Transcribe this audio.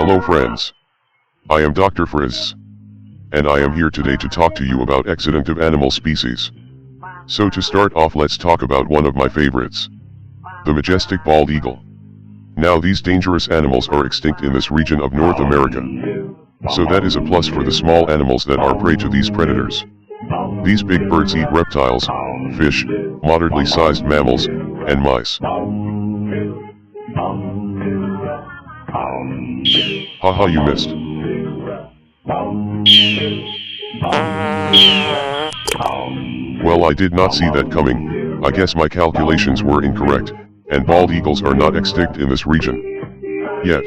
Hello friends. I am Dr. Frizz. And I am here today to talk to you about extinctive animal species. So to start off, let's talk about one of my favorites. The majestic bald eagle. Now these dangerous animals are extinct in this region of North America. So that is a plus for the small animals that are prey to these predators. These big birds eat reptiles, fish, moderately sized mammals, and mice. Haha, you missed. Well, I did not see that coming. I guess my calculations were incorrect, and bald eagles are not extinct in this region yet.